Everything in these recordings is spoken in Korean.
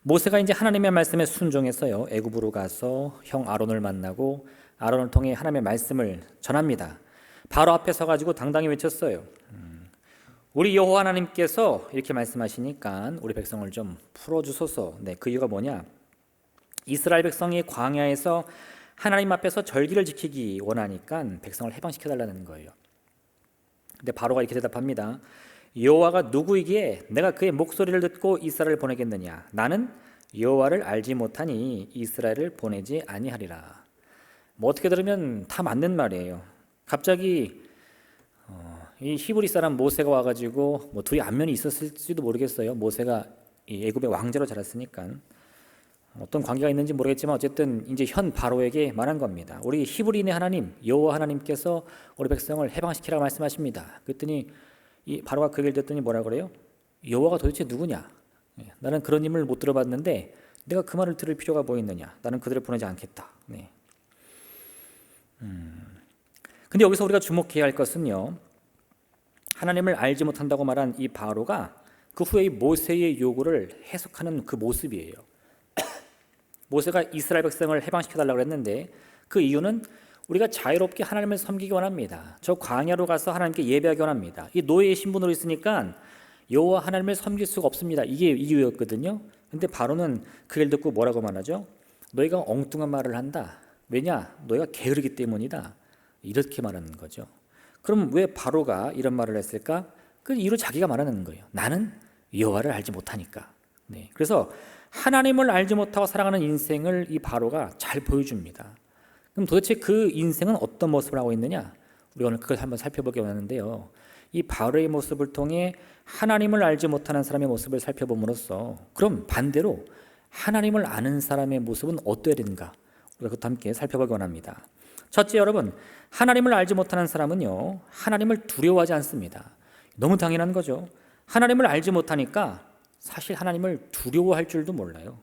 모세가 이제 하나님의 말씀에 순종해서요, 애굽으로 가서 형 아론을 만나고 아론을 통해 하나님의 말씀을 전합니다. 바로 앞에 서가지고 당당히 외쳤어요. 우리 여호와 하나님께서 이렇게 말씀하시니까 우리 백성을 좀 풀어주소서. 네, 그 이유가 뭐냐? 이스라엘 백성이 광야에서 하나님 앞에서 절기를 지키기 원하니까 백성을 해방시켜달라는 거예요. 근데 바로가 이렇게 대답합니다. 여호와가 누구이기에 내가 그의 목소리를 듣고 이스라엘을 보내겠느냐? 나는 여호와를 알지 못하니 이스라엘을 보내지 아니하리라. 뭐 어떻게 들으면 다 맞는 말이에요. 갑자기 이 히브리 사람 모세가 와가지고 뭐 둘이 안면이 있었을지도 모르겠어요. 모세가 이 애굽의 왕자로 자랐으니까 어떤 관계가 있는지 모르겠지만 어쨌든 이제 현 바로에게 말한 겁니다. 우리 히브리인의 하나님 여호와 하나님께서 우리 백성을 해방시키라고 말씀하십니다. 그랬더니 이 바로가 그 얘기를 듣더니 뭐라 그래요? 여호와가 도대체 누구냐? 나는 그런 힘을 못 들어봤는데 내가 그 말을 들을 필요가 뭐 있느냐? 나는 그들을 보내지 않겠다. 네. 근데 여기서 우리가 주목해야 할 것은요, 하나님을 알지 못한다고 말한 이 바로가 그 후에 이 모세의 요구를 해석하는 그 모습이에요. 모세가 이스라엘 백성을 해방시켜달라고 했는데 그 이유는 우리가 자유롭게 하나님을 섬기기 원합니다. 저 광야로 가서 하나님께 예배하기 원합니다. 이 노예의 신분으로 있으니까 여호와 하나님을 섬길 수가 없습니다. 이게 이유였거든요. 근데 바로는 그 일 듣고 뭐라고 말하죠? 너희가 엉뚱한 말을 한다. 왜냐? 너희가 게으르기 때문이다. 이렇게 말하는 거죠. 그럼 왜 바로가 이런 말을 했을까? 그 이유를 자기가 말하는 거예요. 나는 여호와를 알지 못하니까. 네. 그래서 하나님을 알지 못하고 살아가는 인생을 이 바로가 잘 보여줍니다. 그럼 도대체 그 인생은 어떤 모습을 하고 있느냐? 우리가 오늘 그걸 한번 살펴보기 원하는데요. 이 바로의 모습을 통해 하나님을 알지 못하는 사람의 모습을 살펴봄으로써 그럼 반대로 하나님을 아는 사람의 모습은 어떠해야 되는가? 우리가 그것도 함께 살펴보기 원합니다. 첫째, 여러분, 하나님을 알지 못하는 사람은요, 하나님을 두려워하지 않습니다. 너무 당연한 거죠. 하나님을 알지 못하니까 사실 하나님을 두려워할 줄도 몰라요.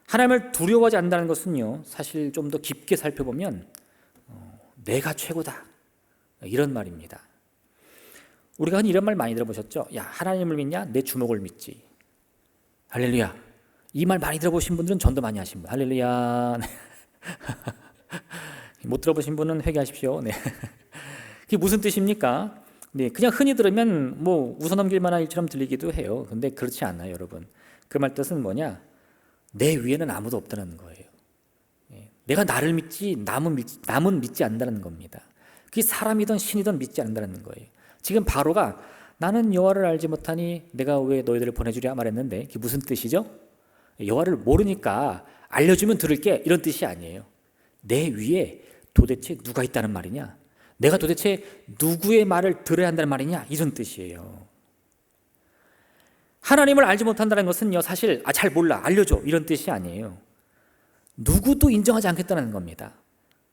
하나님을 두려워하지 않는다는 것은요, 사실 좀 더 깊게 살펴보면 내가 최고다, 이런 말입니다. 우리가 흔히 이런 말 많이 들어보셨죠? 야, 하나님을 믿냐? 내 주먹을 믿지. 할렐루야. 이 말 많이 들어보신 분들은 전도 많이 하신 분. 할렐루야. 못 들어보신 분은 회개하십시오. 네. 그게 무슨 뜻입니까? 네, 그냥 흔히 들으면 뭐 웃어넘길 만한 일처럼 들리기도 해요. 근데 그렇지 않아요, 여러분. 그 말 뜻은 뭐냐? 내 위에는 아무도 없다는 거예요. 내가 나를 믿지 남은 믿지 않는다는 겁니다. 그게 사람이든 신이든 믿지 않는다는 거예요. 지금 바로가 나는 여호와를 알지 못하니 내가 왜 너희들을 보내주랴 말했는데 그게 무슨 뜻이죠? 여호와를 모르니까 알려주면 들을게, 이런 뜻이 아니에요. 내 위에 도대체 누가 있다는 말이냐? 내가 도대체 누구의 말을 들어야 한다는 말이냐? 이런 뜻이에요. 하나님을 알지 못한다는 것은요, 사실 잘 몰라, 알려줘, 이런 뜻이 아니에요. 누구도 인정하지 않겠다는 겁니다.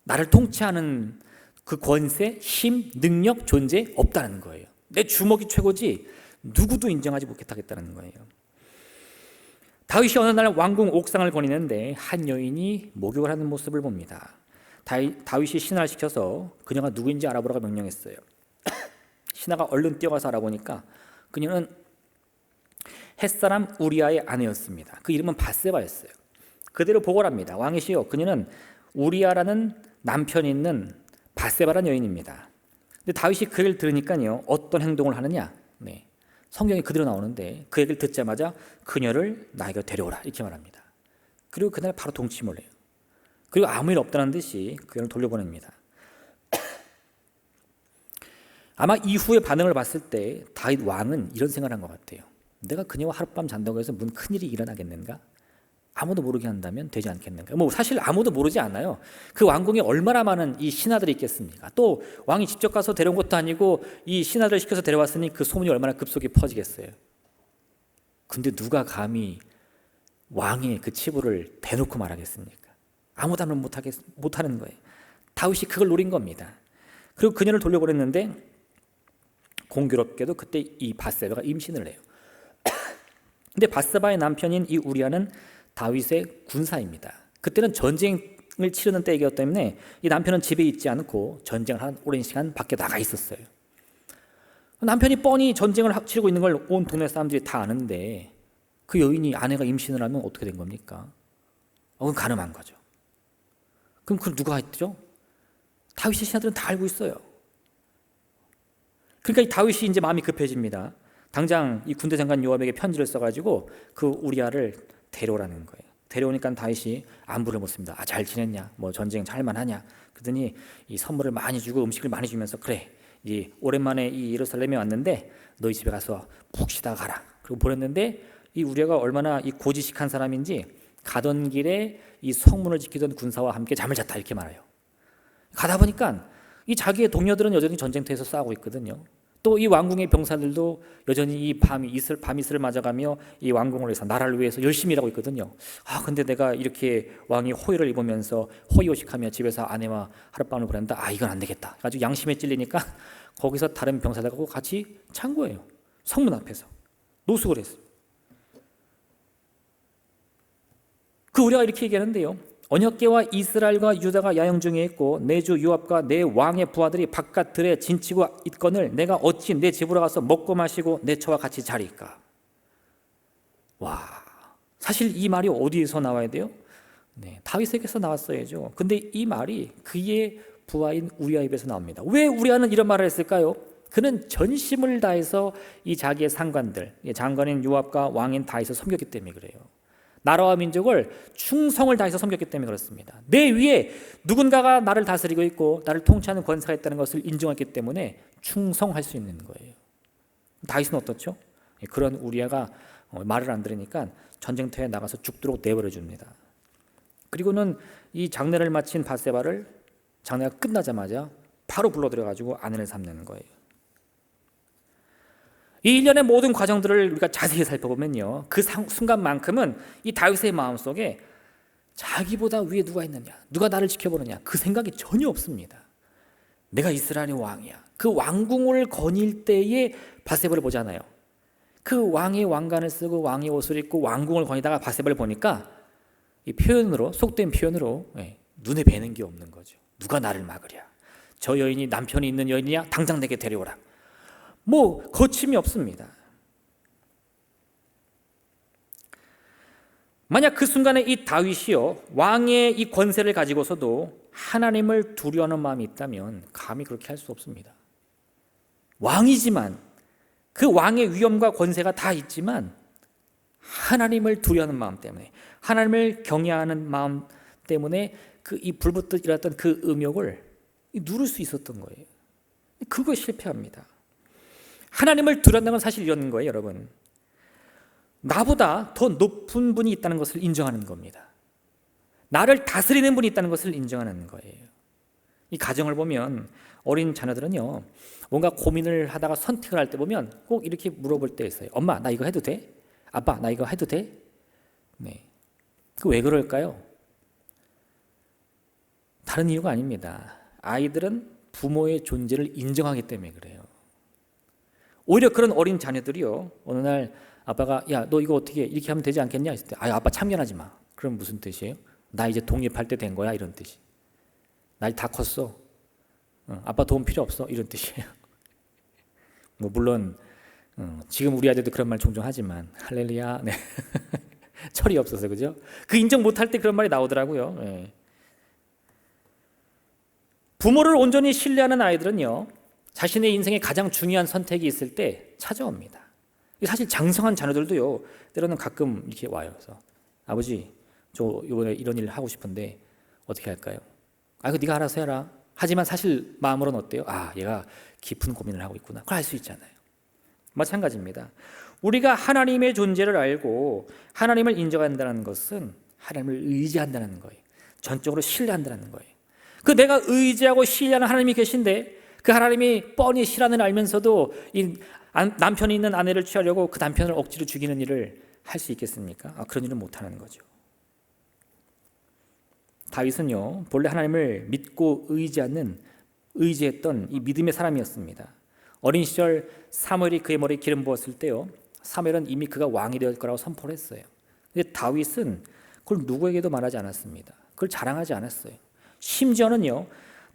나를 통치하는 그 권세, 힘, 능력, 존재 없다는 거예요. 내 주먹이 최고지 누구도 인정하지 못하겠다는 거예요. 다윗이 어느 날 왕궁 옥상을 거니는데 한 여인이 목욕을 하는 모습을 봅니다. 다윗이 신하를 시켜서 그녀가 누구인지 알아보라고 명령했어요. 신하가 얼른 뛰어가서 알아보니까 그녀는 햇사람 우리아의 아내였습니다. 그 이름은 밧세바였어요. 그대로 보고를 합니다. 왕이시여, 그녀는 우리아라는 남편이 있는 밧세바라는 여인입니다. 근데 다윗이 그 얘기를 들으니까요, 어떤 행동을 하느냐? 네, 성경에 그대로 나오는데 그 얘기를 듣자마자 그녀를 나에게 데려오라, 이렇게 말합니다. 그리고 그날 바로 동침을 해요. 그리고 아무 일 없다는 듯이 그녀를 돌려보냅니다. 아마 이후의 반응을 봤을 때 다윗 왕은 이런 생각을 한 것 같아요. 내가 그녀와 하룻밤 잔다고 해서 무슨 큰일이 일어나겠는가? 아무도 모르게 한다면 되지 않겠는가? 뭐 사실 아무도 모르지 않아요. 그 왕궁에 얼마나 많은 이 신하들이 있겠습니까? 또 왕이 직접 가서 데려온 것도 아니고 이 신하들을 시켜서 데려왔으니 그 소문이 얼마나 급속히 퍼지겠어요. 근데 누가 감히 왕의 그 치부를 대놓고 말하겠습니까? 아무도 하면 못하는 거예요. 다윗이 그걸 노린 겁니다. 그리고 그녀를 돌려보냈는데 공교롭게도 그때 이 밧세바가 임신을 해요. 근데 밧세바의 남편인 이 우리아는 다윗의 군사입니다. 그때는 전쟁을 치르는 때이기 때문에 이 남편은 집에 있지 않고 전쟁을 한 오랜 시간 밖에 나가 있었어요. 남편이 뻔히 전쟁을 치르고 있는 걸 온 동네 사람들이 다 아는데 그 여인이 아내가 임신을 하면 어떻게 된 겁니까? 그건 가늠한 거죠. 그럼 그걸 누가 했죠? 다윗의 신하들은 다 알고 있어요. 그러니까 이 다윗이 이제 마음이 급해집니다. 당장 이 군대 장관 요압에게 편지를 써가지고 그 우리아를 데려오라는 거예요. 데려오니까 다윗이 안부를 묻습니다. 잘 지냈냐? 뭐 전쟁 잘만하냐? 그러더니 이 선물을 많이 주고 음식을 많이 주면서 그래, 이 오랜만에 이 예루살렘에 왔는데 너희 집에 가서 푹 쉬다가 가라. 그리고 보냈는데 이 우리아가 얼마나 이 고지식한 사람인지 가던 길에 이 성문을 지키던 군사와 함께 잠을 잤다 이렇게 말해요. 가다 보니까 이 자기의 동료들은 여전히 전쟁터에서 싸우고 있거든요. 또 이 왕궁의 병사들도 여전히 이 밤이슬을 맞아가며 이 왕궁을 위해서 나라를 위해서 열심히 일하고 있거든요. 근데 내가 이렇게 왕이 호의를 입으면서 호의호식하며 집에서 아내와 하룻밤을 보낸다. 이건 안 되겠다. 아주 양심에 찔리니까 거기서 다른 병사들하고 같이 찬 거예요. 성문 앞에서 노숙을 했어요. 그 우리가 이렇게 얘기하는데요. 언약궤와 이스라엘과 유다가 야영 중에 있고 내 주 요압과 내 왕의 부하들이 바깥 들에 진치고 있거늘 내가 어찌 내 집으로 가서 먹고 마시고 내 처와 같이 자리까? 와, 사실 이 말이 어디에서 나와야 돼요? 다윗에게서 나왔어야죠. 근데 이 말이 그의 부하인 우리아 입에서 나옵니다. 왜 우리아는 이런 말을 했을까요? 그는 전심을 다해서 이 자기의 상관들, 장관인 요압과 왕인 다윗을 섬겼기 때문에 그래요. 나라와 민족을 충성을 다해서 섬겼기 때문에 그렇습니다. 내 위에 누군가가 나를 다스리고 있고 나를 통치하는 권세가 있다는 것을 인정했기 때문에 충성할 수 있는 거예요. 다윗은 어떻죠? 그런 우리아가 말을 안 들으니까 전쟁터에 나가서 죽도록 내버려 줍니다. 그리고는 이 장례를 마친 밧세바를 장례가 끝나자마자 바로 불러들여가지고 아내를 삼는 거예요. 이 일련의 모든 과정들을 우리가 자세히 살펴보면요, 그 순간만큼은 이 다윗의 마음속에 자기보다 위에 누가 있느냐, 누가 나를 지켜보느냐, 그 생각이 전혀 없습니다. 내가 이스라엘의 왕이야. 그 왕궁을 거닐 때의 밧세바를 보잖아요. 그 왕의 왕관을 쓰고 왕의 옷을 입고 왕궁을 거니다가 밧세바를 보니까 이 표현으로, 속된 표현으로 눈에 뵈는 게 없는 거죠. 누가 나를 막으랴? 저 여인이 남편이 있는 여인이야? 당장 내게 데려오라. 거침이 없습니다. 만약 그 순간에 이 다윗이요, 왕의 이 권세를 가지고서도 하나님을 두려워하는 마음이 있다면 감히 그렇게 할 수 없습니다. 왕이지만, 그 왕의 위엄과 권세가 다 있지만 하나님을 두려워하는 마음 때문에, 하나님을 경외하는 마음 때문에 이 불붙듯 일어났던 그 음욕을 누를 수 있었던 거예요. 그거 실패합니다. 하나님을 두려워한다는 건 사실 이런 거예요, 여러분. 나보다 더 높은 분이 있다는 것을 인정하는 겁니다. 나를 다스리는 분이 있다는 것을 인정하는 거예요. 이 가정을 보면 어린 자녀들은요, 뭔가 고민을 하다가 선택을 할 때 보면 꼭 이렇게 물어볼 때 있어요. 엄마, 나 이거 해도 돼? 아빠, 나 이거 해도 돼? 그 왜 그럴까요? 다른 이유가 아닙니다. 아이들은 부모의 존재를 인정하기 때문에 그래요. 오히려 그런 어린 자녀들이요, 어느 날 아빠가 야, 너 이거 어떻게 이렇게 하면 되지 않겠냐 했을 때 아빠 참견하지 마. 그럼 무슨 뜻이에요? 나 이제 독립할 때 된 거야, 이런 뜻이. 나 다 컸어. 아빠 도움 필요 없어, 이런 뜻이에요. 물론 지금 우리 아들도 그런 말 종종 하지만 할렐루야, 철이 없어서, 그죠? 그 인정 못할 때 그런 말이 나오더라고요. 부모를 온전히 신뢰하는 아이들은요, 자신의 인생에 가장 중요한 선택이 있을 때 찾아옵니다. 사실 장성한 자녀들도요, 때로는 가끔 이렇게 와요. 그래서 아버지, 저 이번에 이런 일 하고 싶은데 어떻게 할까요? 그거 네가 알아서 해라. 하지만 사실 마음으로는 어때요? 얘가 깊은 고민을 하고 있구나. 그걸 알 수 있잖아요. 마찬가지입니다. 우리가 하나님의 존재를 알고 하나님을 인정한다는 것은 하나님을 의지한다는 거예요. 전적으로 신뢰한다는 거예요. 그 내가 의지하고 신뢰하는 하나님이 계신데 그 하나님이 뻔히 싫어하는 알면서도 이 남편이 있는 아내를 취하려고 그 남편을 억지로 죽이는 일을 할 수 있겠습니까? 그런 일은 못하는 거죠. 다윗은요, 본래 하나님을 믿고 의지했던 이 믿음의 사람이었습니다. 어린 시절 사무엘이 그의 머리에 기름 부었을 때요, 사무엘은 이미 그가 왕이 될 거라고 선포를 했어요. 근데 다윗은 그걸 누구에게도 말하지 않았습니다. 그걸 자랑하지 않았어요. 심지어는요,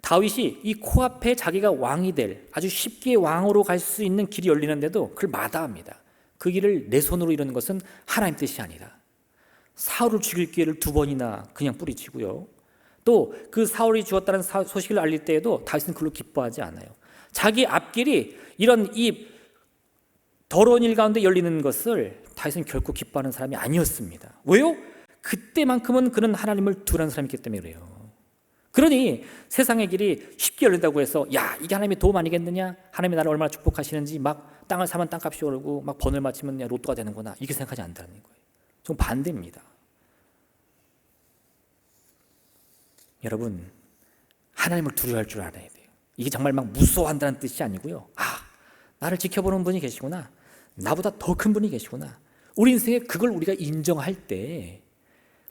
다윗이 이 코앞에 자기가 왕이 될, 아주 쉽게 왕으로 갈 수 있는 길이 열리는데도 그걸 마다합니다. 그 일을 내 손으로 이루는 것은 하나님 뜻이 아니라 사울을 죽일 기회를 2번이나 그냥 뿌리치고요. 또 그 사울이 죽었다는 소식을 알릴 때에도 다윗은 그걸로 기뻐하지 않아요. 자기 앞길이 이런 이 더러운 일 가운데 열리는 것을 다윗은 결코 기뻐하는 사람이 아니었습니다. 왜요? 그때만큼은 그는 하나님을 두려워하는 사람이기 때문에 그래요. 그러니 세상의 길이 쉽게 열린다고 해서 야, 이게 하나님의 도움 아니겠느냐? 하나님이 나를 얼마나 축복하시는지 막 땅을 사면 땅값이 오르고 막 번을 맞추면 로또가 되는구나, 이렇게 생각하지 않는다는 거예요. 좀 반대입니다. 여러분, 하나님을 두려워할 줄 알아야 돼요. 이게 정말 막 무서워한다는 뜻이 아니고요. 나를 지켜보는 분이 계시구나, 나보다 더 큰 분이 계시구나, 우리 인생에 그걸 우리가 인정할 때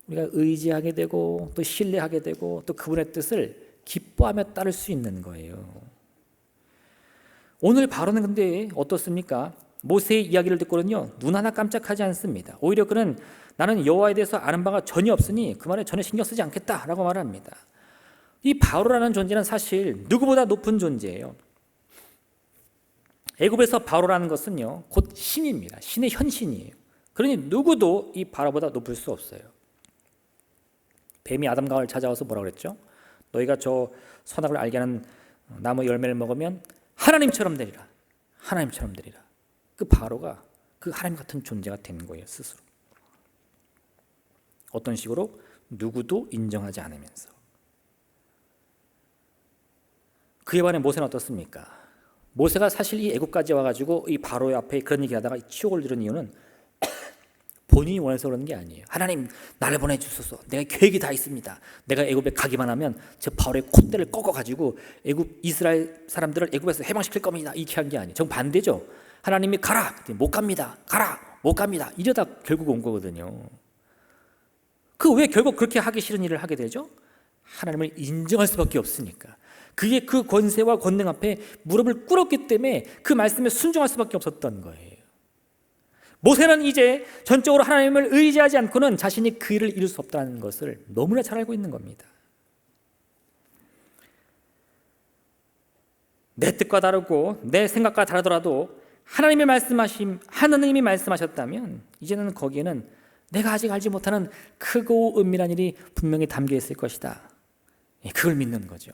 우리가 의지하게 되고 또 신뢰하게 되고 또 그분의 뜻을 기뻐하며 따를 수 있는 거예요. 오늘 바로는 근데 어떻습니까? 모세의 이야기를 듣고는요, 눈 하나 깜짝하지 않습니다. 오히려 그는 나는 여호와에 대해서 아는 바가 전혀 없으니 그 말에 전혀 신경 쓰지 않겠다라고 말합니다. 이 바로라는 존재는 사실 누구보다 높은 존재예요. 애굽에서 바로라는 것은요, 곧 신입니다. 신의 현신이에요. 그러니 누구도 이 바로보다 높을 수 없어요. 뱀이 아담과 하와를 찾아와서 뭐라고 그랬죠? 너희가 저 선악을 알게 하는 나무 열매를 먹으면 하나님처럼 되리라. 하나님처럼 되리라. 그 바로가 그 하나님 같은 존재가 된 거예요, 스스로. 어떤 식으로? 누구도 인정하지 않으면서. 그에 반해 모세는 어떻습니까? 모세가 사실 이 애굽까지 와가지고 이 바로의 앞에 그런 얘기하다가 치욕을 들은 이유는 본인이 원해서 그러는 게 아니에요. 하나님, 나를 보내주소서. 내가 계획이 다 있습니다. 내가 애굽에 가기만 하면 저 바로의 콧대를 꺾어가지고 애굽 이스라엘 사람들을 애굽에서 해방시킬 겁니다, 이렇게 한 게 아니에요. 정반대죠. 하나님이 가라, 못 갑니다. 가라, 못 갑니다. 이러다 결국 온 거거든요. 그 왜 결국 그렇게 하기 싫은 일을 하게 되죠? 하나님을 인정할 수밖에 없으니까. 그게 그 권세와 권능 앞에 무릎을 꿇었기 때문에 그 말씀에 순종할 수밖에 없었던 거예요. 모세는 이제 전적으로 하나님을 의지하지 않고는 자신이 그 일을 이룰 수 없다는 것을 너무나 잘 알고 있는 겁니다. 내 뜻과 다르고 내 생각과 다르더라도 하나님이 말씀하셨다면 이제는 거기에는 내가 아직 알지 못하는 크고 은밀한 일이 분명히 담겨 있을 것이다. 그걸 믿는 거죠.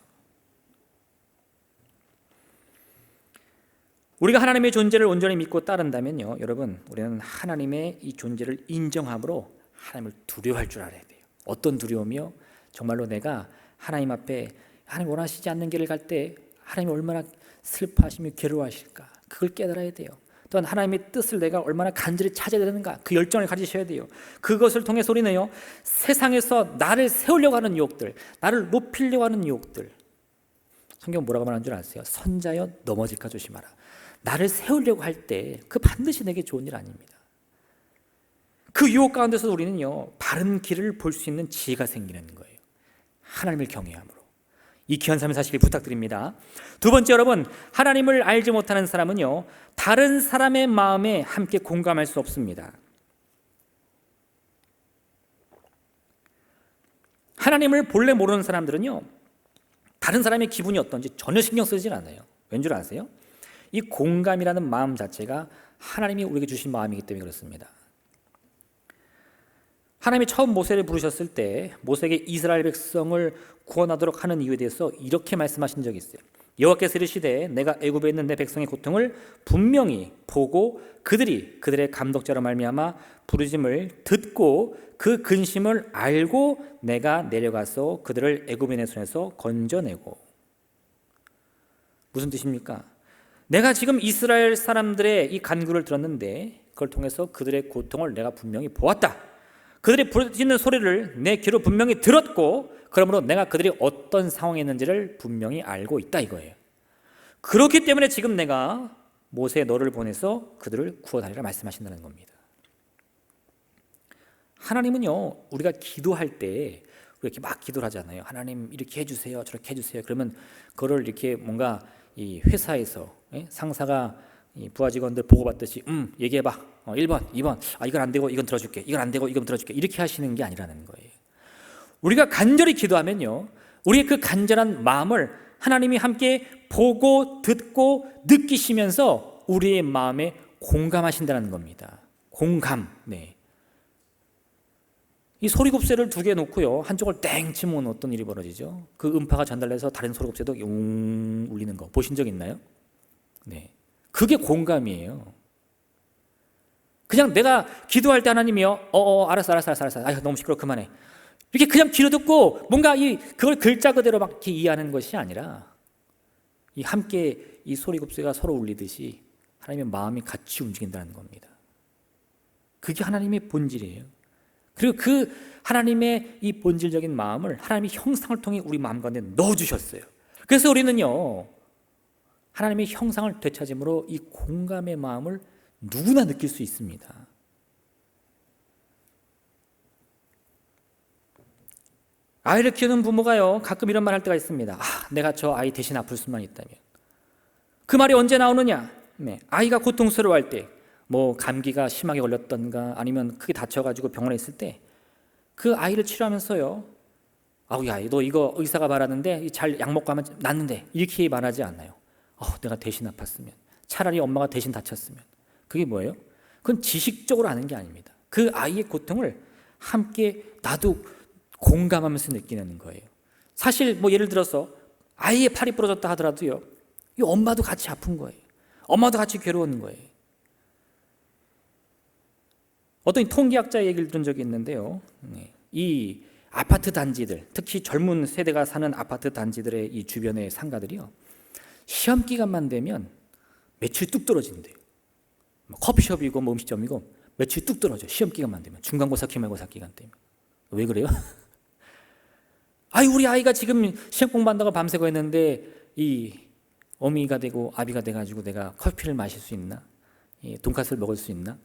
우리가 하나님의 존재를 온전히 믿고 따른다면요, 여러분, 우리는 하나님의 이 존재를 인정함으로 하나님을 두려워할 줄 알아야 돼요. 어떤 두려움이요? 정말로 내가 하나님 앞에 하나님 원하시지 않는 길을 갈 때 하나님이 얼마나 슬퍼하시며 괴로워하실까, 그걸 깨달아야 돼요. 또한 하나님의 뜻을 내가 얼마나 간절히 찾아야 되는가, 그 열정을 가지셔야 돼요. 그것을 통해서 우리는요, 세상에서 나를 세우려고 하는 유혹들, 나를 높이려고 하는 유혹들, 성경 뭐라고 말하는 줄 아세요? 선자여 넘어질까 조심하라. 나를 세우려고 할 때 그 반드시 내게 좋은 일 아닙니다. 그 유혹 가운데서 우리는요, 바른 길을 볼 수 있는 지혜가 생기는 거예요. 하나님을 경외함으로. 이 귀한 삶을 사시길 부탁드립니다. 두 번째, 여러분, 하나님을 알지 못하는 사람은요, 다른 사람의 마음에 함께 공감할 수 없습니다. 하나님을 본래 모르는 사람들은요, 다른 사람의 기분이 어떤지 전혀 신경 쓰질 않아요. 왠 줄 아세요? 이 공감이라는 마음 자체가 하나님이 우리에게 주신 마음이기 때문에 그렇습니다. 하나님이 처음 모세를 부르셨을 때 모세에게 이스라엘 백성을 구원하도록 하는 이유에 대해서 이렇게 말씀하신 적이 있어요. 여호와께서 이르시되 내가 애굽에 있는 내 백성의 고통을 분명히 보고 그들의 감독자로 말미암아 부르심을 듣고 그 근심을 알고 내가 내려가서 그들을 애굽인의 손에서 건져내고. 무슨 뜻입니까? 내가 지금 이스라엘 사람들의 이 간구를 들었는데 그걸 통해서 그들의 고통을 내가 분명히 보았다. 그들이 부르짖는 소리를 내 귀로 분명히 들었고, 그러므로 내가 그들이 어떤 상황에 있는지를 분명히 알고 있다 이거예요. 그렇기 때문에 지금 내가 모세 너를 보내서 그들을 구원하리라 말씀하신다는 겁니다. 하나님은요, 우리가 기도할 때 이렇게 막 기도를 하잖아요. 하나님 이렇게 해주세요, 저렇게 해주세요. 그러면 그걸 이렇게 뭔가 이 회사에서 상사가 부하 직원들 보고받듯이 얘기해봐. 1번, 2번. 이건 안 되고 이건 들어줄게. 이건 안 되고 이건 들어줄게. 이렇게 하시는 게 아니라는 거예요. 우리가 간절히 기도하면요, 우리의 그 간절한 마음을 하나님이 함께 보고 듣고 느끼시면서 우리의 마음에 공감하신다는 겁니다. 공감. 네. 이 소리곱새를 두 개 놓고요, 한쪽을 땡 치면 어떤 일이 벌어지죠? 그 음파가 전달돼서 다른 소리곱새도 용 울리는 거 보신 적 있나요? 네. 그게 공감이에요. 그냥 내가 기도할 때 하나님이요, 알았어. 아유, 너무 시끄러워, 그만해. 이렇게 그냥 귀로 듣고 뭔가 그걸 글자 그대로 막 이렇게 이해하는 것이 아니라, 이 함께 이 소리곱새가 서로 울리듯이 하나님의 마음이 같이 움직인다는 겁니다. 그게 하나님의 본질이에요. 그리고 그 하나님의 이 본질적인 마음을 하나님의 형상을 통해 우리 마음 가운데 넣어주셨어요. 그래서 우리는요, 하나님의 형상을 되찾음으로 이 공감의 마음을 누구나 느낄 수 있습니다. 아이를 키우는 부모가요, 가끔 이런 말 할 때가 있습니다. 내가 저 아이 대신 아플 수만 있다면. 그 말이 언제 나오느냐? 네, 아이가 고통스러워할 때, 뭐 감기가 심하게 걸렸던가 아니면 크게 다쳐가지고 병원에 있을 때 그 아이를 치료하면서요, 야, 너 이거 의사가 말하는데 잘 약 먹고 하면 낫는데, 이렇게 말하지 않나요? 내가 대신 아팠으면, 차라리 엄마가 대신 다쳤으면. 그게 뭐예요? 그건 지식적으로 아는 게 아닙니다. 그 아이의 고통을 함께 나도 공감하면서 느끼는 거예요. 사실 뭐 예를 들어서 아이의 팔이 부러졌다 하더라도요, 이 엄마도 같이 아픈 거예요. 엄마도 같이 괴로운 거예요. 어떤 통계학자 얘기를 들은 적이 있는데요, 이 아파트 단지들, 특히 젊은 세대가 사는 아파트 단지들의 이 주변의 상가들이요, 시험 기간만 되면 매출이 뚝 떨어진대요. 커피숍이고 뭐 음식점이고 매출이 뚝 떨어져요. 시험 기간만 되면, 중간고사, 기말고사 기간 때문에. 왜 그래요? 우리 아이가 지금 시험 공부한다고 밤새고 했는데 이 어미가 되고 아비가 돼가지고 내가 커피를 마실 수 있나? 돈가스를 먹을 수 있나?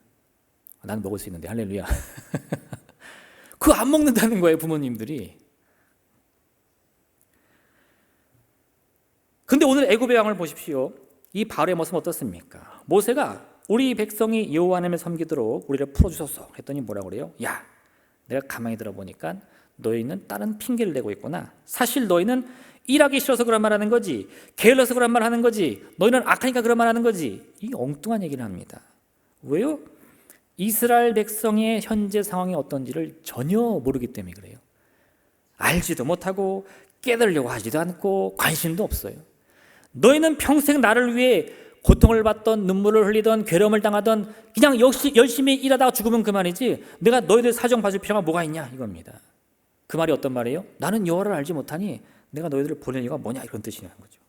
나는 먹을 수 있는데, 할렐루야. 그거 안 먹는다는 거예요, 부모님들이. 근데 오늘 애굽의 왕을 보십시오. 이 바로의 모습은 어떻습니까? 모세가 우리 백성이 여호와 하나님을 섬기도록 우리를 풀어주소서 했더니 뭐라고 그래요? 야, 내가 가만히 들어보니까 너희는 다른 핑계를 대고 있구나. 사실 너희는 일하기 싫어서 그런 말 하는 거지, 게을러서 그런 말 하는 거지, 너희는 악하니까 그런 말 하는 거지. 이 엉뚱한 얘기를 합니다. 왜요? 이스라엘 백성의 현재 상황이 어떤지를 전혀 모르기 때문에 그래요. 알지도 못하고 깨달으려고 하지도 않고 관심도 없어요. 너희는 평생 나를 위해 고통을 받던, 눈물을 흘리던, 괴로움을 당하던, 그냥 열심히 일하다가 죽으면 그만이지 내가 너희들 사정 봐줄 필요가 뭐가 있냐, 이겁니다. 그 말이 어떤 말이에요? 나는 여호와를 알지 못하니 내가 너희들을 보낼 이유가 뭐냐, 이런 뜻이라는 거죠.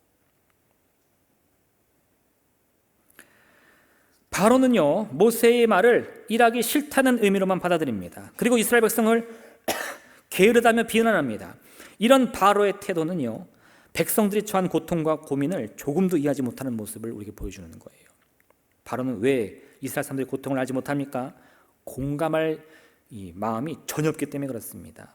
바로는요, 모세의 말을 일하기 싫다는 의미로만 받아들입니다. 그리고 이스라엘 백성을 게으르다며 비난합니다. 이런 바로의 태도는요, 백성들이 처한 고통과 고민을 조금도 이해하지 못하는 모습을 우리에게 보여주는 거예요. 바로는 왜 이스라엘 사람들이 고통을 알지 못합니까? 공감할 이 마음이 전혀 없기 때문에 그렇습니다.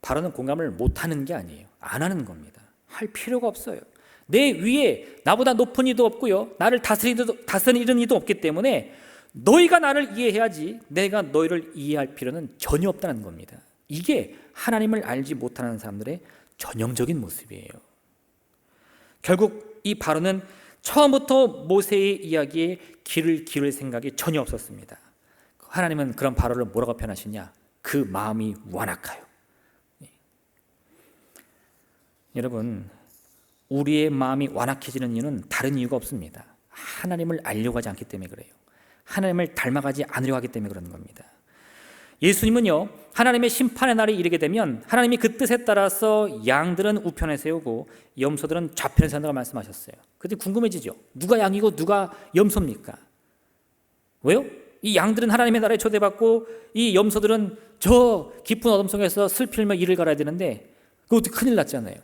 바로는 공감을 못하는 게 아니에요. 안 하는 겁니다. 할 필요가 없어요. 내 위에 나보다 높은 이도 없고요, 나를 다스리는 이도 없기 때문에 너희가 나를 이해해야지 내가 너희를 이해할 필요는 전혀 없다는 겁니다. 이게 하나님을 알지 못하는 사람들의 전형적인 모습이에요. 결국 이 바로는 처음부터 모세의 이야기에 귀를 기울일 생각이 전혀 없었습니다. 하나님은 그런 바로를 뭐라고 표현하시냐? 그 마음이 완악하여. 여러분, 우리의 마음이 완악해지는 이유는 다른 이유가 없습니다. 하나님을 알려고 하지 않기 때문에 그래요. 하나님을 닮아가지 않으려고 하기 때문에 그런 겁니다. 예수님은요, 하나님의 심판의 날이 이르게 되면 하나님이 그 뜻에 따라서 양들은 우편에 세우고 염소들은 좌편에 세운다고 말씀하셨어요. 그때 궁금해지죠. 누가 양이고 누가 염소입니까? 왜요? 이 양들은 하나님의 나라에 초대받고 이 염소들은 저 깊은 어둠 속에서 슬피며 이를 갈아야 되는데 그것도 큰일 났잖아요.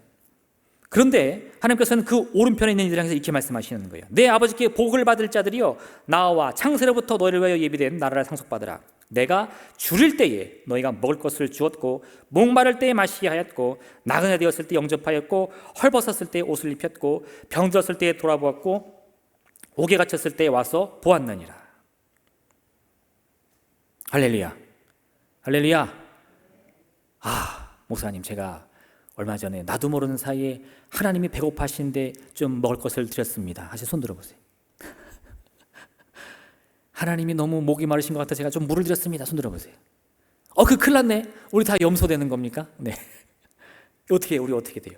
그런데 하나님께서는 그 오른편에 있는 이들을 향해서 이렇게 말씀하시는 거예요. 내 아버지께 복을 받을 자들이여, 나와 창세로부터 너희를 위하여 예비된 나라를 상속받으라. 내가 줄일 때에 너희가 먹을 것을 주었고, 목마를 때에 마시게 하였고, 나그네 되었을 때 영접하였고, 헐벗었을 때 옷을 입혔고, 병들었을 때에 돌아보았고, 옥에 갇혔을 때에 와서 보았느니라. 할렐루야, 할렐루야. 목사님, 제가 얼마 전에 나도 모르는 사이에 하나님이 배고파신데 좀 먹을 것을 드렸습니다. 다시 손 들어보세요. 하나님이 너무 목이 마르신 것 같아 제가 좀 물을 드렸습니다. 손 들어보세요. 그 큰일 났네. 우리 다 염소되는 겁니까? 네. 어떻게 해요? 우리 어떻게 돼요?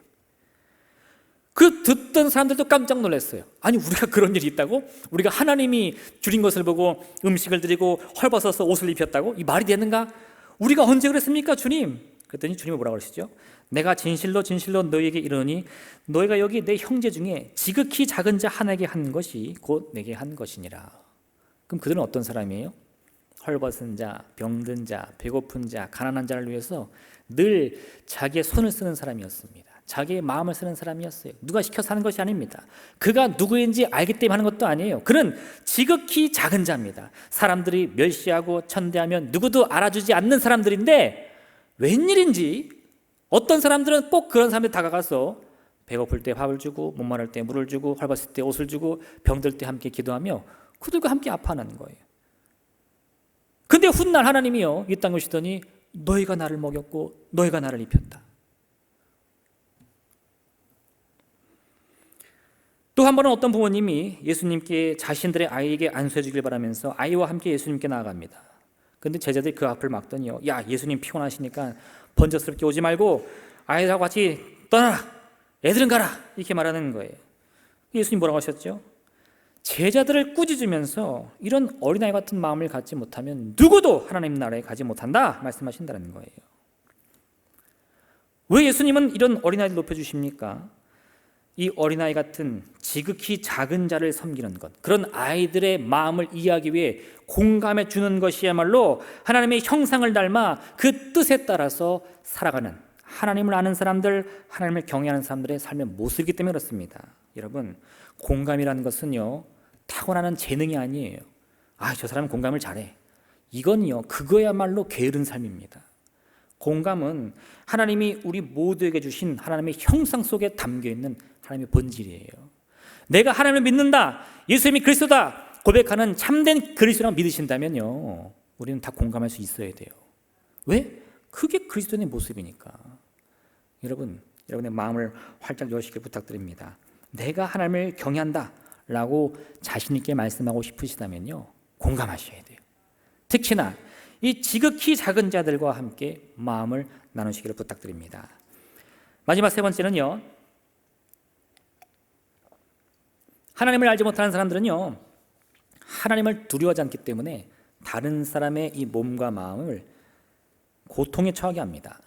그 듣던 사람들도 깜짝 놀랐어요. 아니, 우리가 그런 일이 있다고? 우리가 하나님이 줄인 것을 보고 음식을 드리고 헐벗어서 옷을 입혔다고? 이 말이 되는가? 우리가 언제 그랬습니까, 주님? 그랬더니 주님이 뭐라고 그러시죠? 내가 진실로 진실로 너희에게 이르노니 너희가 여기 내 형제 중에 지극히 작은 자 하나에게 한 것이 곧 내게 한 것이니라. 그럼 그들은 어떤 사람이에요? 헐벗은 자, 병든 자, 배고픈 자, 가난한 자를 위해서 늘 자기의 손을 쓰는 사람이었습니다. 자기의 마음을 쓰는 사람이었어요. 누가 시켜서 하는 것이 아닙니다. 그가 누구인지 알기 때문에 하는 것도 아니에요. 그는 지극히 작은 자입니다. 사람들이 멸시하고 천대하면 누구도 알아주지 않는 사람들인데 웬일인지 어떤 사람들은 꼭 그런 사람들 다가가서 배고플 때 밥을 주고 목마를 때 물을 주고 헐벗을 때 옷을 주고 병들 때 함께 기도하며 그들과 함께 아파하는 거예요. 근데 훗날 하나님이요 이 땅 오시더니 너희가 나를 먹였고 너희가 나를 입혔다. 또 한 번은 어떤 부모님이 예수님께 자신들의 아이에게 안수해 주길 바라면서 아이와 함께 예수님께 나아갑니다. 그런데 제자들이 그 앞을 막더니요, 야, 예수님 피곤하시니까 번쩍스럽게 오지 말고 아이들하고 같이 떠나라, 애들은 가라, 이렇게 말하는 거예요. 예수님 뭐라고 하셨죠? 제자들을 꾸짖으면서 이런 어린아이 같은 마음을 갖지 못하면 누구도 하나님 나라에 가지 못한다 말씀하신다는 거예요. 왜 예수님은 이런 어린아이를 높여주십니까? 이 어린아이 같은 지극히 작은 자를 섬기는 것, 그런 아이들의 마음을 이해하기 위해 공감해 주는 것이야말로 하나님의 형상을 닮아 그 뜻에 따라서 살아가는 하나님을 아는 사람들, 하나님을 경외하는 사람들의 삶의 모습이기 때문에 그렇습니다. 여러분, 공감이라는 것은요 타고나는 재능이 아니에요. 저 사람은 공감을 잘해. 이건요 그거야말로 게으른 삶입니다. 공감은 하나님이 우리 모두에게 주신 하나님의 형상 속에 담겨있는 하나님의 본질이에요. 내가 하나님을 믿는다, 예수님이 그리스도다 고백하는 참된 그리스도라고 믿으신다면요 우리는 다 공감할 수 있어야 돼요. 왜? 그게 그리스도의 모습이니까. 여러분의 마음을 활짝 여시길 부탁드립니다. 내가 하나님을 경외한다 라고 자신 있게 말씀하고 싶으시다면요 공감하셔야 돼요. 특히나 이 지극히 작은 자들과 함께 마음을 나누시기를 부탁드립니다. 마지막 세 번째는요, 하나님을 알지 못하는 사람들은요 하나님을 두려워하지 않기 때문에 다른 사람의 이 몸과 마음을 고통에 처하게 합니다.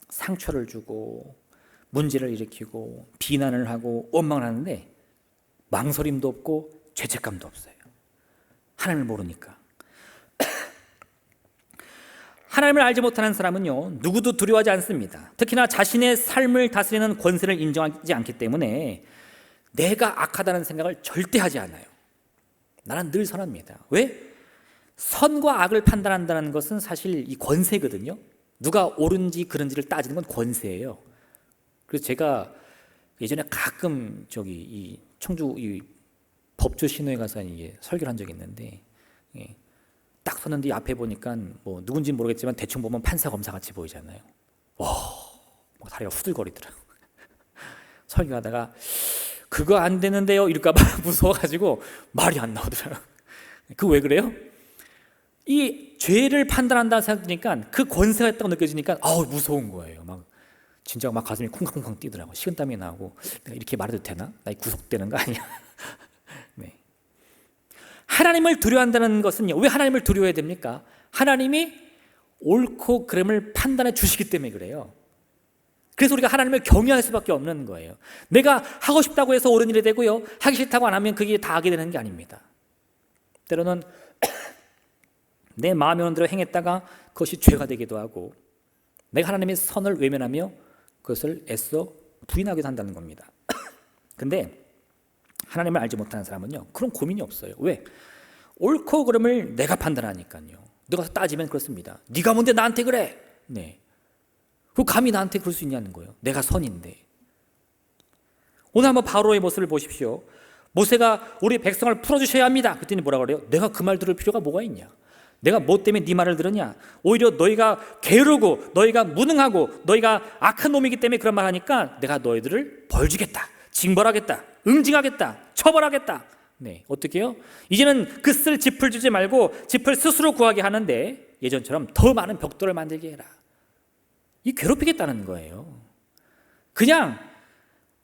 상처를 주고 문제를 일으키고 비난을 하고 원망을 하는데 망설임도 없고 죄책감도 없어요. 하나님을 모르니까. 하나님을 알지 못하는 사람은요 누구도 두려워하지 않습니다. 특히나 자신의 삶을 다스리는 권세를 인정하지 않기 때문에 내가 악하다는 생각을 절대 하지 않아요. 나는 늘 선합니다. 왜? 선과 악을 판단한다는 것은 사실 이 권세거든요. 누가 옳은지 그른지를 따지는 건 권세예요. 그래서 제가 예전에 가끔 이 청주 이 법조 신호에 가서 이게 설교를 한 적이 있는데 딱 섰는데 앞에 보니까 뭐 누군지는 모르겠지만 대충 보면 판사 검사 같이 보이잖아요. 막 다리가 후들거리더라고요. 설교하다가 그거 안 되는데요 이럴까 봐 무서워가지고 말이 안 나오더라고요. 그 왜 그래요? 이 죄를 판단한다는 생각 드니까 그 권세가 있다고 느껴지니까 무서운 거예요. 막 진짜 막 가슴이 쿵쾅쿵쾅 뛰더라고요. 식은땀이 나고 내가 이렇게 말해도 되나? 나 구속되는 거 아니야? 네. 하나님을 두려워한다는 것은요 왜 하나님을 두려워해야 됩니까? 하나님이 옳고 그름을 판단해 주시기 때문에 그래요. 그래서 우리가 하나님을 경외할 수밖에 없는 거예요. 내가 하고 싶다고 해서 옳은 일이 되고요 하기 싫다고 안 하면 그게 다 하게 되는 게 아닙니다. 때로는 내 마음에 오는 대로 행했다가 그것이 죄가 되기도 하고 내가 하나님의 선을 외면하며 그것을 애써 부인하기도 한다는 겁니다. 근데 하나님을 알지 못하는 사람은요 그런 고민이 없어요. 왜? 옳고 그름을 내가 판단하니까요. 내가 따지면 그렇습니다. 네가 뭔데 나한테 그래? 네. 그 감히 나한테 그럴 수 있냐는 거예요. 내가 선인데. 오늘 한번 바로의 모습을 보십시오. 모세가 우리 백성을 풀어주셔야 합니다. 그랬더니 뭐라고 그래요? 내가 그 말 들을 필요가 뭐가 있냐? 내가 뭐 때문에 네 말을 들으냐? 오히려 너희가 게으르고 너희가 무능하고 너희가 악한 놈이기 때문에 그런 말 하니까 내가 너희들을 벌 주겠다, 징벌하겠다, 응징하겠다, 처벌하겠다 네, 어떻게 해요? 이제는 그 쓸 짚을 주지 말고 짚을 스스로 구하게 하는데 예전처럼 더 많은 벽돌을 만들게 해라. 이 괴롭히겠다는 거예요. 그냥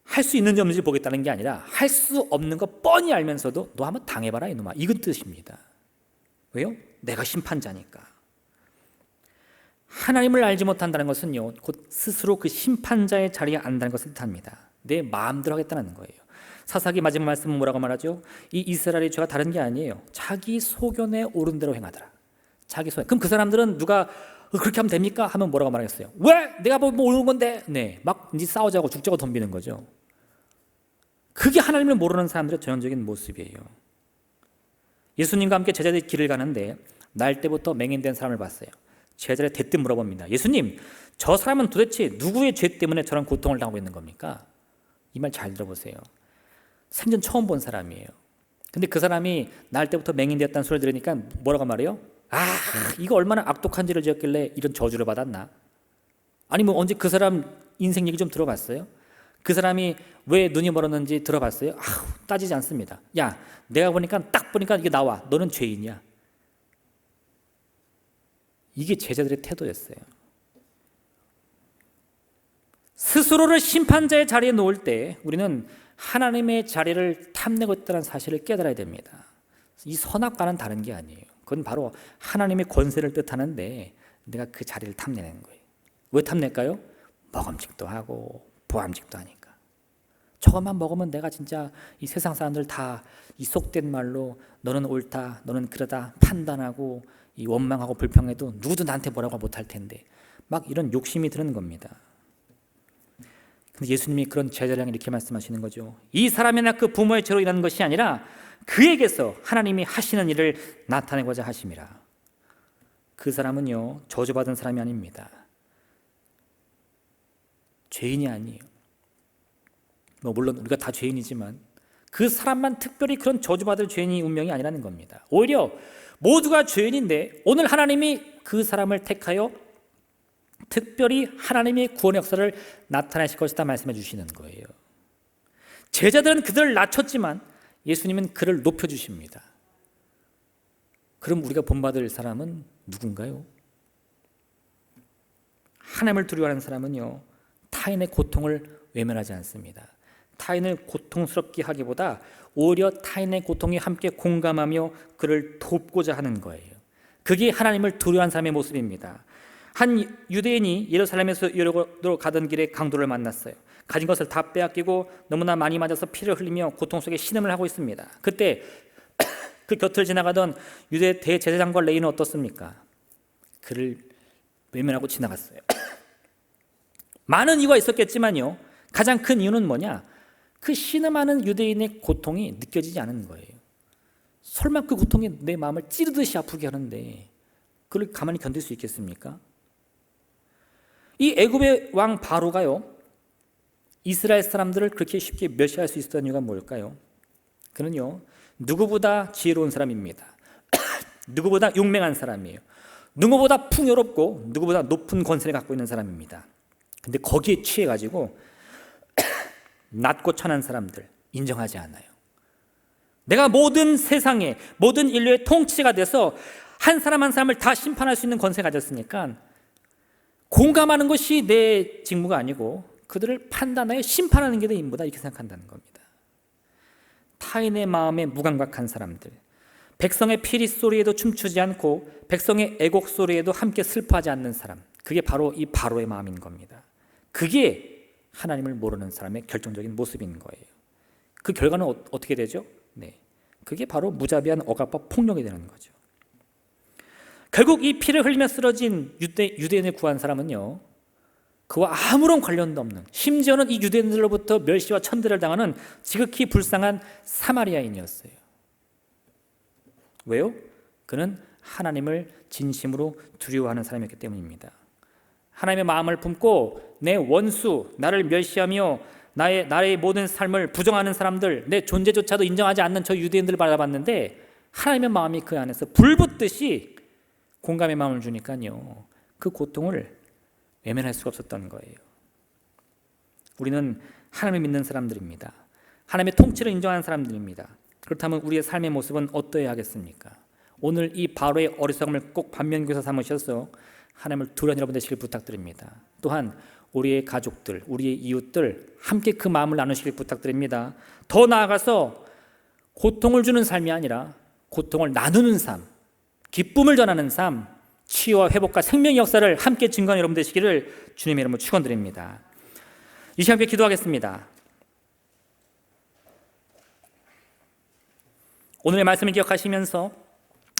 할 수 있는지 없는지 보겠다는 게 아니라 할 수 없는 거 뻔히 알면서도 너 한번 당해봐라 이놈아, 이건 뜻입니다. 왜요? 내가 심판자니까. 하나님을 알지 못한다는 것은요, 곧 스스로 그 심판자의 자리에 앉는다는 것을 뜻합니다. 내 마음대로 하겠다는 거예요. 사사기 마지막 말씀은 뭐라고 말하죠? 이 이스라엘의 죄가 다른 게 아니에요. 자기 소견에 오른 대로 행하더라. 자기 소견. 그럼 그 사람들은 누가 그렇게 하면 됩니까? 하면 뭐라고 말하겠어요? 왜? 내가 뭐 옳은 건데? 네, 막 이제 싸우자고 죽자고 덤비는 거죠. 그게 하나님을 모르는 사람들의 전형적인 모습이에요. 예수님과 함께 제자들이 길을 가는데 날 때부터 맹인된 사람을 봤어요. 제자들이 대뜸 물어봅니다. 예수님, 저 사람은 도대체 누구의 죄 때문에 저런 고통을 당하고 있는 겁니까? 이 말 잘 들어보세요. 생전 처음 본 사람이에요. 근데 그 사람이 날 때부터 맹인되었다는 소리를 들으니까 뭐라고 말해요? 아, 이거 얼마나 악독한 죄를 지었길래 이런 저주를 받았나? 아니 뭐 언제 그 사람 인생 얘기 좀 들어봤어요? 그 사람이 왜 눈이 멀었는지 들어봤어요? 따지지 않습니다. 야, 내가 딱 보니까 이게 나와. 너는 죄인이야. 이게 제자들의 태도였어요. 스스로를 심판자의 자리에 놓을 때 우리는 하나님의 자리를 탐내고 있다는 사실을 깨달아야 됩니다. 이 선악과는 다른 게 아니에요. 그건 바로 하나님의 권세를 뜻하는데 내가 그 자리를 탐내는 거예요. 왜 탐낼까요? 먹음직도 하고 보암직도 하니까. 저것만 먹으면 내가 진짜 이 세상 사람들 다 이 속된 말로 너는 옳다, 너는 그러다 판단하고 이 원망하고 불평해도 누구도 나한테 뭐라고 못할 텐데 막 이런 욕심이 드는 겁니다. 근데 예수님이 그런 제자를 향해 이렇게 말씀하시는 거죠. 이 사람이나 그 부모의 죄로 일하는 것이 아니라 그에게서 하나님이 하시는 일을 나타내고자 하심이라. 그 사람은요, 저주받은 사람이 아닙니다. 죄인이 아니에요. 물론 우리가 다 죄인이지만 그 사람만 특별히 그런 저주받을 죄인이 운명이 아니라는 겁니다. 오히려 모두가 죄인인데 오늘 하나님이 그 사람을 택하여 특별히 하나님의 구원의 역사를 나타내실 것이다 말씀해 주시는 거예요. 제자들은 그들을 낮췄지만 예수님은 그를 높여주십니다. 그럼 우리가 본받을 사람은 누군가요? 하나님을 두려워하는 사람은요, 타인의 고통을 외면하지 않습니다. 타인을 고통스럽게 하기보다 오히려 타인의 고통에 함께 공감하며 그를 돕고자 하는 거예요. 그게 하나님을 두려워하는 사람의 모습입니다. 한 유대인이 예루살렘에서 여리고로 가던 길에 강도를 만났어요. 가진 것을 다 빼앗기고 너무나 많이 맞아서 피를 흘리며 고통 속에 신음을 하고 있습니다. 그때 그 곁을 지나가던 유대 대제사장과 레위인은 어떻습니까? 그를 외면하고 지나갔어요. 많은 이유가 있었겠지만요, 가장 큰 이유는 뭐냐? 그 신음하는 유대인의 고통이 느껴지지 않은 거예요. 설마 그 고통이 내 마음을 찌르듯이 아프게 하는데 그걸 가만히 견딜 수 있겠습니까? 이 애굽의 왕 바로가요, 이스라엘 사람들을 그렇게 쉽게 멸시할 수 있었던 이유가 뭘까요? 그는요, 누구보다 지혜로운 사람입니다. 누구보다 용맹한 사람이에요. 누구보다 풍요롭고 누구보다 높은 권세를 갖고 있는 사람입니다. 근데 거기에 취해가지고 낮고 천한 사람들 인정하지 않아요. 내가 모든 세상에 모든 인류의 통치가 돼서 한 사람 한 사람을 다 심판할 수 있는 권세를 가졌으니까 공감하는 것이 내 직무가 아니고 그들을 판단하여 심판하는 게 내 임무다, 이렇게 생각한다는 겁니다. 타인의 마음에 무감각한 사람들, 백성의 피리 소리에도 춤추지 않고 백성의 애곡 소리에도 함께 슬퍼하지 않는 사람, 그게 바로 이 바로의 마음인 겁니다. 그게 하나님을 모르는 사람의 결정적인 모습인 거예요. 그 결과는 어떻게 되죠? 네, 그게 바로 무자비한 억압과 폭력이 되는 거죠. 결국 이 피를 흘리며 쓰러진 유대인을 구한 사람은요, 그와 아무런 관련도 없는, 심지어는 이 유대인들로부터 멸시와 천대를 당하는 지극히 불쌍한 사마리아인이었어요. 왜요? 그는 하나님을 진심으로 두려워하는 사람이었기 때문입니다. 하나님의 마음을 품고 내 원수, 나를 멸시하며 나의 모든 삶을 부정하는 사람들, 내 존재조차도 인정하지 않는 저 유대인들을 바라봤는데 하나님의 마음이 그 안에서 불붙듯이 공감의 마음을 주니까요, 그 고통을 외면할 수가 없었던 거예요. 우리는 하나님을 믿는 사람들입니다. 하나님의 통치를 인정하는 사람들입니다. 그렇다면 우리의 삶의 모습은 어떠해야 하겠습니까? 오늘 이 바로의 어리석음을 꼭 반면교사 삼으셔서 하나님을 두려운 여러분 되시길 부탁드립니다. 또한 우리의 가족들, 우리의 이웃들 함께 그 마음을 나누시길 부탁드립니다. 더 나아가서 고통을 주는 삶이 아니라 고통을 나누는 삶, 기쁨을 전하는 삶, 치유와 회복과 생명의 역사를 함께 증거하는 여러분 되시기를 주님의 이름으로 축원드립니다. 이 시간 함께 기도하겠습니다. 오늘의 말씀을 기억하시면서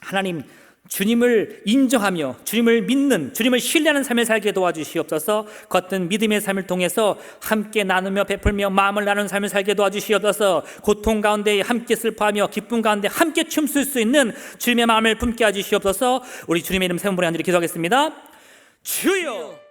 하나님, 주님을 인정하며 주님을 믿는, 주님을 신뢰하는 삶을 살게 도와주시옵소서. 겉은 믿음의 삶을 통해서 함께 나누며 베풀며 마음을 나누는 삶을 살게 도와주시옵소서. 고통 가운데 함께 슬퍼하며 기쁨 가운데 함께 춤출 수 있는 주님의 마음을 품게 해주시옵소서. 우리 주님의 이름 세 번 부르는 한절이 기도하겠습니다. 주여!